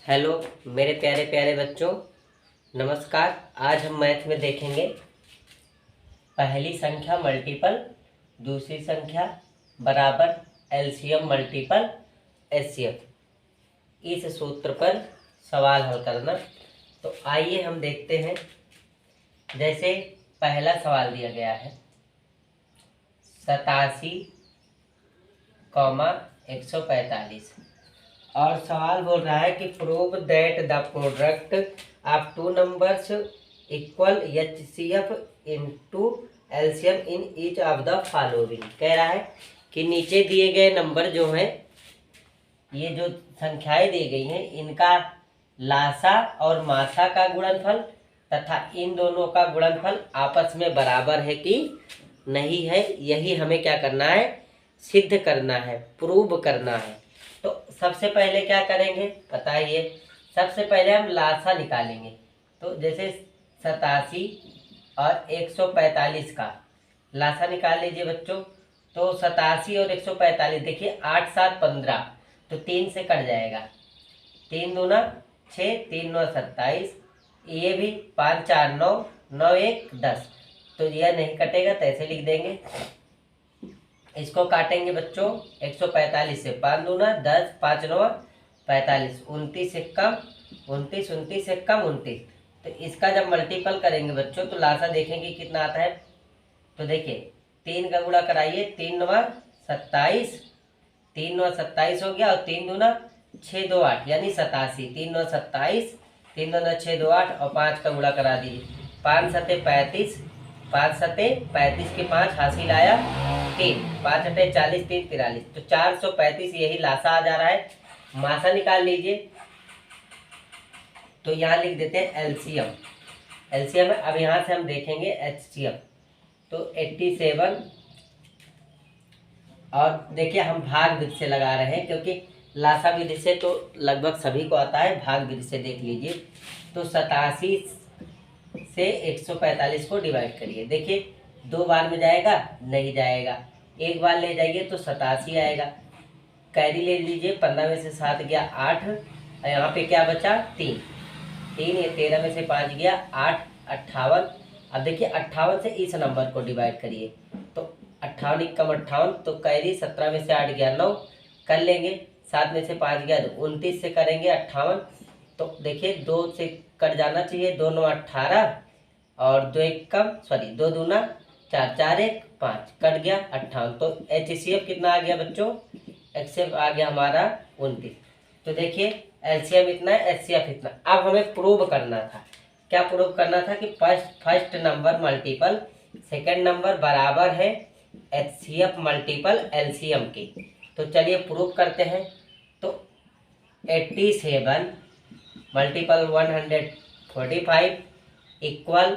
Hello मेरे प्यारे प्यारे बच्चों, नमस्कार। आज हम मैथ में देखेंगे पहली संख्या मल्टीपल दूसरी संख्या बराबर एलसीएम मल्टीपल एचसीएफ। इस सूत्र पर सवाल हल करना। तो आइए हम देखते हैं। जैसे पहला सवाल दिया गया है 87,145 और सवाल बोल रहा है कि prove that the product of two numbers equal HCF into LCM in each of the following. कह रहा है कि नीचे दिए गए नंबर जो हैं, ये जो संख्याएं दी गई हैं, इनका लासा और मासा का गुणनफल तथा इन दोनों का गुणनफल आपस में बराबर है कि नहीं है, यही हमें क्या करना है, सिद्ध करना है, प्रूव करना है। तो सबसे पहले क्या करेंगे बताइए। सबसे पहले हम लासा निकालेंगे। तो जैसे 87 और 145 का लासा निकाल लीजिए बच्चों। तो 87 और 145 देखिए 8 7 15, तो 3 से कट जाएगा। 3 दूना 6, 3 9 27, ये भी 5 4 9, 9 1 10, तो यह नहीं कटेगा तो ऐसे लिख देंगे। इसको काटेंगे बच्चों 145 से, 5 दूना 10, 5 9 45, 29 से कम 29, 29 से कम 29। तो इसका जब मल्टीपल करेंगे बच्चों तो लासा देखेंगे कितना आता है। तो देखिए 3 का गुणा कराइए, 3 9 27, 3 9 27 हो गया, और 3 दूना 6 2 8 यानी 87, 3 9 27, 3 2 6 2 8 और 5 का गुणा करा दीजिए। 5 7 35, 5 7 35 के 5 हासिल आया 3, 5 8 40, 3 43, तो 435 यही लासा आ जा रहा है। मासा निकाल लीजिए। तो यहाँ लिख देते हैं एलसीएम। एलसीएम है। अब यहाँ से हम देखेंगे एचसीएफ। तो 87, और देखिए हम भाग विधि से लगा रहे हैं क्योंकि लासा विधि से तो लगभग सभी को आता है, भाग विधि से देख लीजिए। तो 87 से 145 को डिवाइड करिए। देखिए 2 बार में जाएगा, नहीं जाएगा। 1 बार ले जाइए तो 87 आएगा। कैरी ले लीजिए, 15 में से 7 गया 8, और यहाँ पे क्या बचा 3, ये 13 में से 5 गया 8, 58। अब देखिए 58 से इस नंबर को डिवाइड करिए। तो 58 कम 58, तो कैरी 17 में से 8 गया 9, कर लेंगे। 7 में से 5 गया तो 29 से करेंगे 58। तो देखिए 2 से कट जाना चाहिए, 2 9 18, और 2 1 कम, सॉरी 2 दूना 4, 4 1 5, कट गया 58। तो एचसीएफ कितना आ गया बच्चों, एचसीएफ आ गया हमारा 29। तो देखिए एलसीएम इतना है, एचसीएफ इतना। अब हमें प्रूव करना था। क्या प्रूव करना था कि first number multiple second number बराबर है एचसीएफ मल्टीपल एलसीएम की। तो चलिए प्रूव करते हैं। तो 87 मल्टीपल 145 इक्वल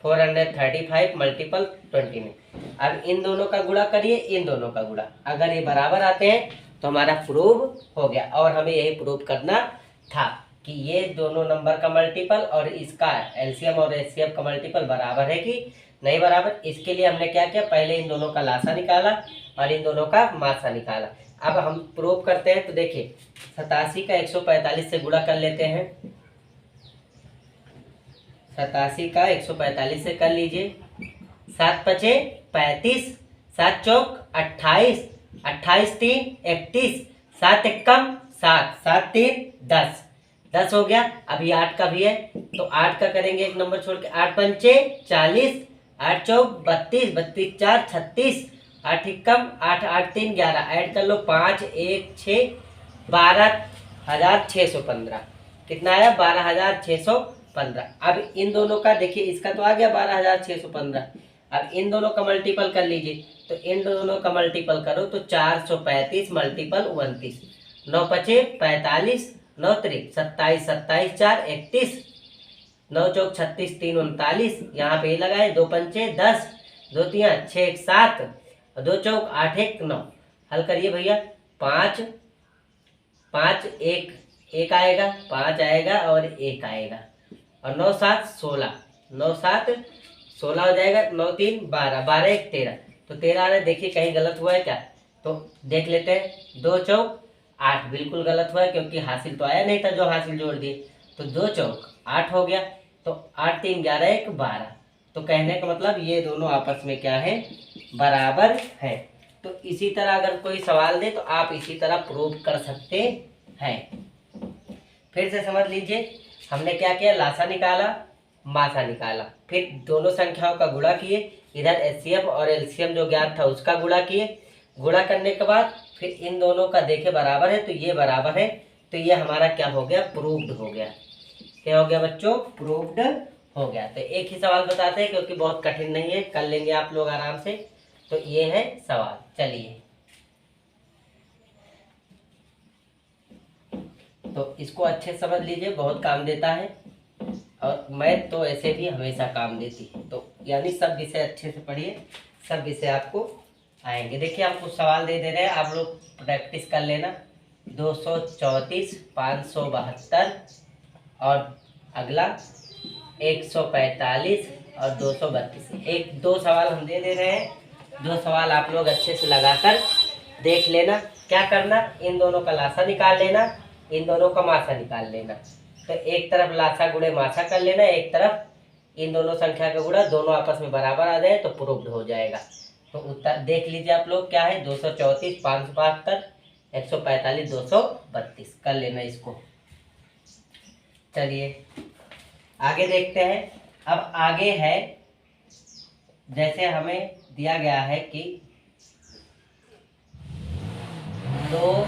435 मल्टीपल 20 में। अब इन दोनों का गुणा करिए, इन दोनों का गुणा, अगर ये बराबर आते हैं तो हमारा प्रूव हो गया। और हमें यही प्रूव करना था कि ये दोनों नंबर का मल्टीपल और इसका एलसीएम और एचसीएफ का मल्टीपल बराबर है कि नहीं बराबर। इसके लिए हमने क्या किया, पहले इन दोनों का लासा निकाला और इन दोनों का मासा निकाला। अब हम प्रूव करते हैं। तो देखिए 87 का 145 से गुणा कर लेते हैं। 87 का 145 से कर लीजिए। 7 5 35, 7 चौक 28, 28 3 31, 7 1 7, 7 3 10, 10 हो गया। अभी 8 का भी है तो 8 का करेंगे एक नंबर छोड़ के। 8 पंचे 40, 8 चौक 32, 32 4 36, 8 1 8 8 3 11, ऐड कर लो 5 1 6, 12,615। कितना आया, 12,615। अब इन दोनों का देखिए, इसका तो आ गया 12,615। अब इन दोनों का मल्टीपल कर लीजिए। तो इन दोनों का मल्टीपल करो तो 435 मल्टीपल 29, 9 5 45, 9 3 27, 27 4 31, 9 चौक 36, 3 39, यहाँ पे लगाए 2 पंचे 10, 2 3 6 1 7, 2 चौक 8 1 9। हल करिए भैया। 5 5 1 1 आएगा, 5 आएगा और 1 आएगा, और 9 7 16, 9 7 16 हो जाएगा, 9 3 12, 12 1 13, तो 13 आ रहा है। देखिए कहीं गलत हुआ है क्या, तो देख लेते हैं। 2 चौक 8 बिल्कुल गलत हुआ क्योंकि हासिल तो आया नहीं था जो हासिल जोड़ दिए। तो 2 चौक 8 हो गया। तो 8 3 11 1 12। तो कहने का मतलब ये दोनों आपस में क्या है, बराबर है। तो इसी तरह अगर कोई सवाल दे तो आप इसी तरह प्रूव कर सकते हैं। फिर से समझ लीजिए, हमने क्या किया, लासा निकाला, मासा निकाला, फिर दोनों संख्याओं का गुणा किए, इधर एचसीएफ और एलसीएम जो ज्ञात था उसका गुणा किए। गुणा करने के बाद फिर इन दोनों का देखे बराबर है तो ये बराबर है, तो ये हमारा क्या हो गया, प्रूव्ड हो गया। क्या हो गया बच्चों, प्रूव्ड हो गया। तो एक ही सवाल बताते हैं क्योंकि बहुत कठिन नहीं है, कर लेंगे आप लोग आराम से। तो ये है सवाल। चलिए, तो इसको अच्छे समझ लीजिए, बहुत काम देता है। और मैथ तो ऐसे भी हमेशा काम देती है। तो यानी सब विषय अच्छे से पढ़िए, सब विषय आपको आएंगे। देखिए हम कुछ सवाल दे रहे हैं, आप लोग प्रैक्टिस कर लेना। 234, 572 और अगला 145 और 232। एक दो सवाल हम दे रहे हैं, दो सवाल आप लोग अच्छे से लगाकर देख लेना। क्या करना, इन दोनों का लासा निकाल लेना, इन दोनों का मासा निकाल लेना। तो एक तरफ लासा गुणे मासा कर लेना, एक तरफ इन दोनों संख्या का गुणा, दोनों आपस में बराबर आ जाए तो प्रूव्ड हो जाएगा। तो उत्तर देख लीजिए आप लोग क्या है, 234, 572, 145, 232 कर लेना इसको। चलिए आगे देखते हैं। अब आगे है, जैसे हमें दिया गया है कि दो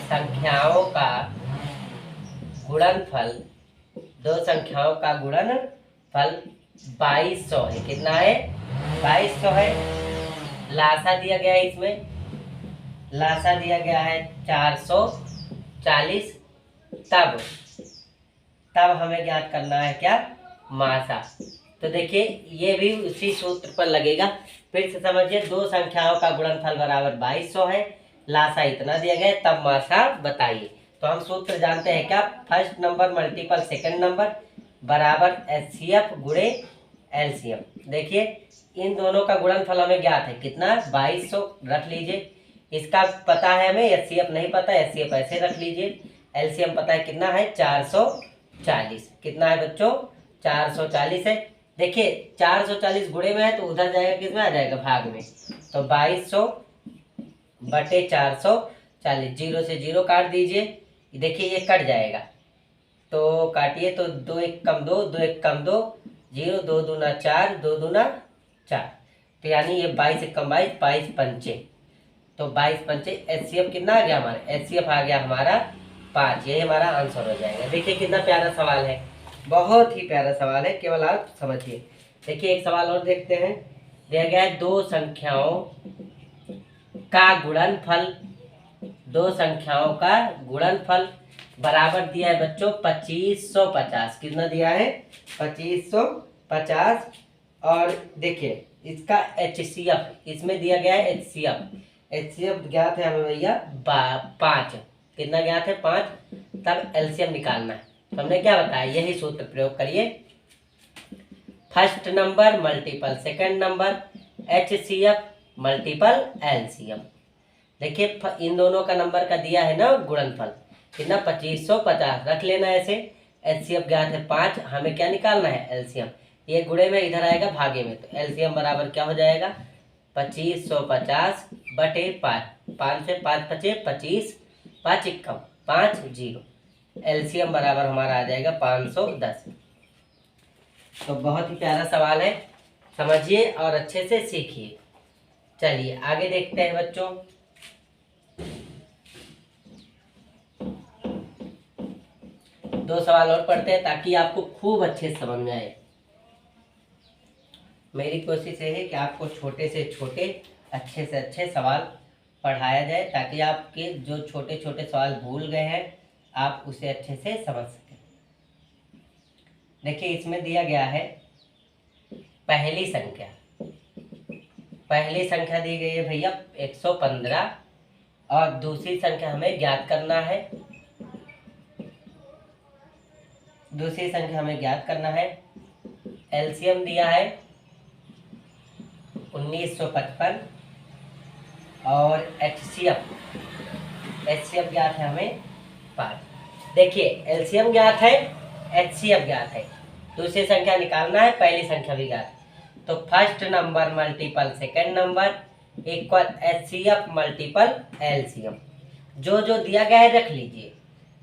संख्याओं का गुणनफल, दो संख्याओं का गुणनफल 2200 है। कितना है, 2200 है। लासा दिया गया है, इसमें लासा दिया गया है 440। तब हमें ज्ञात करना है क्या, मासा। तो देखिए ये भी उसी सूत्र पर लगेगा। फिर से समझिए, दो संख्याओं का गुणनफल बराबर 2200 है, लासा इतना दिया गया है, तब मासा बताइए। तो हम सूत्र जानते हैं क्या, first number multiple second number बराबर एचसीएफ गुणे एलसीएम। देखिए इन दोनों का गुणनफल हमें ज्ञात है, कितना, 2200 रख लीजिए। इसका पता है हमें, एचसीएफ नहीं पता, एचसीएफ ऐसे रख लीजिए। एलसीएम पता है कितना है, 440। कितना है बच्चों, 440 है। देखिए 440 गुणे में है तो उधर जाएगा, किस में आ जाएगा, भाग में। तो 2200 बटे 440, जीरो से जीरो काट दीजिए। देखिए ये कट जाएगा, तो काटिए। तो 2 1 कम 2, 2 1 कम 2, 0, 2 दूना 4, 2 दूना 4। तो यानी ये 22 1 कम 22, 22 पंचे। तो 22 पंचे एचसीएफ कितना आ गया हमारा, एचसीएफ आ गया हमारा 5। यही हमारा आंसर हो जाएगा। देखिए कितना प्यारा सवाल है, बहुत ही प्यारा सवाल है, केवल आप समझिए। देखिए एक सवाल और देखते हैं। दिया गया है दो संख्याओं का गुणनफल, दो संख्याओं का गुणनफल बराबर दिया है बच्चों 2550। कितना दिया है, 2550। और देखिए इसका एचसीएफ, इसमें दिया गया है एचसीएफ। एचसीएफ ज्ञात है हमें भैया 5। कितना ज्ञात है, 5। तब एलसीएम निकालना है। तो हमने क्या बताया, यही सूत्र प्रयोग करिए, first number multiple second number, HCF multiple LCM. देखिए इन दोनों का नंबर का दिया है ना गुणनफल, कितना, 2550 रख लेना ऐसे। एलसीएम ज्ञात है 5, हमें क्या निकालना है, एलसीएम। ये गुणे में इधर आएगा भागे में, तो एलसीएम बराबर क्या हो जाएगा, 2550 बटे 5। 5 से 5 बचे 25, 5 1 5 0। एलसीएम बराबर हमारा आ जाएगा 510। तो बहुत ही प्यारा सवाल है, समझिए और अच्छे से सीखिए। चलिए आगे देखते हैं बच्चों। दो सवाल और पढ़ते हैं ताकि आपको खूब अच्छे से समझ में आए। मेरी कोशिश ये है कि आपको छोटे से छोटे अच्छे से अच्छे सवाल पढ़ाया जाए, ताकि आपके जो छोटे छोटे सवाल भूल गए हैं आप उसे अच्छे से समझ सकें। देखिए इसमें दिया गया है पहली संख्या, पहली संख्या दी गई है भैया 115 और दूसरी संख्या हमें ज्ञात करना है। दूसरी संख्या हमें ज्ञात करना है। एलसीएम दिया है 1955 और एचसीएफ HCF ज्ञात है हमें 5। देखिए LCM ज्ञात है, HCF ज्ञात है, दूसरी संख्या निकालना है, पहली संख्या भी ज्ञात है। तो first number multiple second number equal HCF multiple LCM। जो जो दिया गया है रख लीजिए।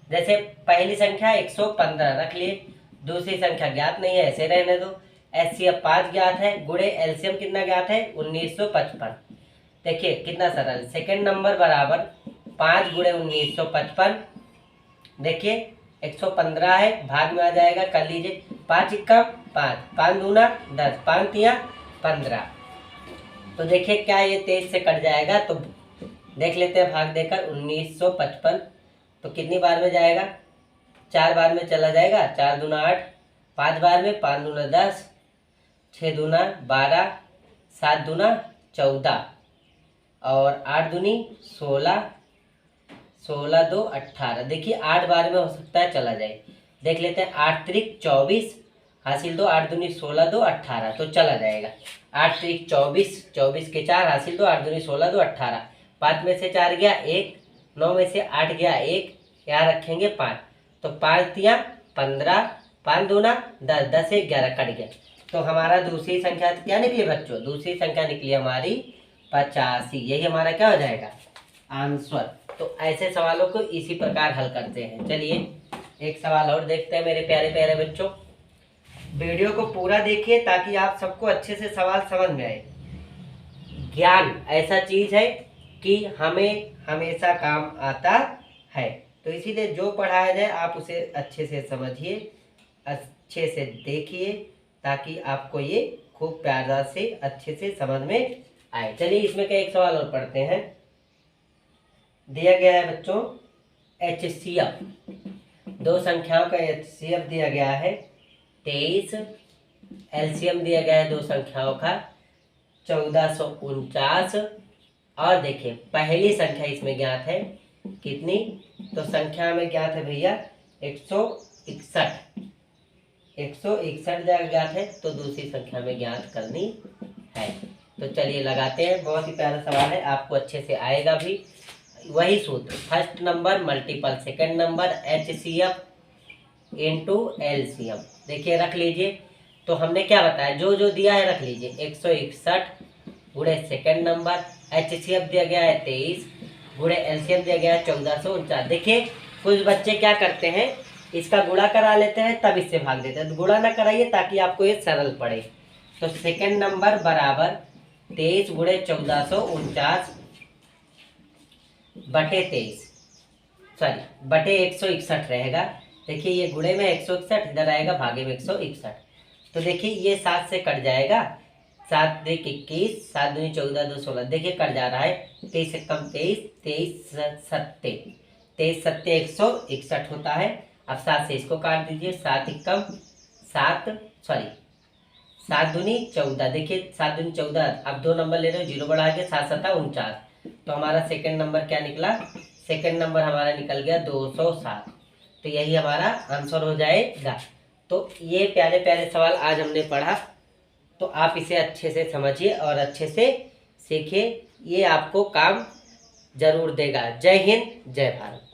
जैसे पहली संख्या 115 रख लिए, दूसरी संख्या ज्ञात नहीं है, ऐसे रहने दो। HCF 5 ज्ञात है, गुणे LCM कितना ज्ञात है 1955। देखिए कितना सरल, सेकंड नंबर बराबर 5 गुणे 1955। देखिए 115 है, भाग में आ जाएगा, कर लीजिए। 5 इक्का 5, 5 दूना 10, 5 तिया 15। तो देखिए क्या ये 23 से कट जाएगा, तो देख लेते हैं भाग देकर। 1955 तो कितनी बार में जाएगा, 4 बार में चला जाएगा। 4 दूना 8, 5 बार में, 5 दूना 10, 6 दूना 12, 7 दूना 14 और 8 दूनी 16, 16 2 18। देखिए 8 बार में हो सकता है चला जाए, देख लेते हैं। 8 त्रिक 24 हासिल 2, 8 दूनी 16 2 18 तो चला जाएगा। 8 त्रिक 24, 24 के 4 हासिल 2, 8 दूनी 16 2 18। 5 में से 4 गया 1, 9 में से 8 गया 1, यहाँ रखेंगे 5, तो 5 तिया 15, 5 दूना 10, 10 से 11 कट गया। तो हमारा दूसरी संख्या क्या निकली बच्चों, दूसरी संख्या निकली हमारी 85। यही हमारा क्या हो जाएगा आंसर। तो ऐसे सवालों को इसी प्रकार हल करते हैं। चलिए एक सवाल और देखते हैं मेरे प्यारे प्यारे बच्चों। वीडियो को पूरा देखिए ताकि आप सबको अच्छे से सवाल समझ में आए। ज्ञान ऐसा चीज है कि हमें हमेशा काम आता है, तो इसीलिए जो पढ़ाया जाए आप उसे अच्छे से समझिए, अच्छे से देखिए, ताकि आपको ये खूब प्यारा से अच्छे से समझ में आए। चलिए इसमें का एक सवाल और पढ़ते हैं। दिया गया है बच्चों HCF, दो संख्याओं का HCF दिया गया है 23। LCM दिया गया है दो संख्याओं का 1449। और देखिए पहली संख्या इसमें ज्ञात है कितनी, तो संख्या में ज्ञात है भैया 161। 161 ज्ञात है, तो दूसरी संख्या में ज्ञात करनी है। तो चलिए लगाते हैं। बहुत ही प्यारा सवाल है, आपको अच्छे से आएगा भी। वही सूत्र, first number multiple second number HCF into LCM। देखिए रख लीजिए। तो हमने क्या बताया, जो जो दिया है रख लीजिए। 161 गुणे सेकंड नंबर, HCF दिया गया है 23 गुणे LCM दिया गया है 1449। देखिए कुछ बच्चे क्या करते हैं, इसका गुणा करा लेते हैं तब इससे भाग देते हैं। तो गुणा ना कराइए ताकि आपको ये सरल पड़े। तो सेकंड नंबर बराबर 23 गुणे 1449 बटे 23, सॉरी बटे 161 रहेगा। देखिए ये गुणे में 161, इधर आएगा भागे में 161। तो देखिए ये 7 से कट जाएगा। 7 दूनी 21, 7 दूनी 14 2 16। देखिए कट जा रहा है। 23 से कम 23, 23 सत्ते 23 सत्ते 161 होता है। अब 7 से इसको काट दीजिए। 7 कम 7, सॉरी 7 दूनी 14। देखिए 7 दूनी 14, अब 2 नंबर ले रहे हो, 0 बढ़ा के 7 7 49। तो हमारा सेकंड नंबर क्या निकला, सेकंड नंबर हमारा निकल गया 207। तो यही हमारा आंसर हो जाएगा। तो ये प्यारे प्यारे सवाल आज हमने पढ़ा, तो आप इसे अच्छे से समझिए और अच्छे से सीखिए। ये आपको काम जरूर देगा। जय हिंद, जय भारत।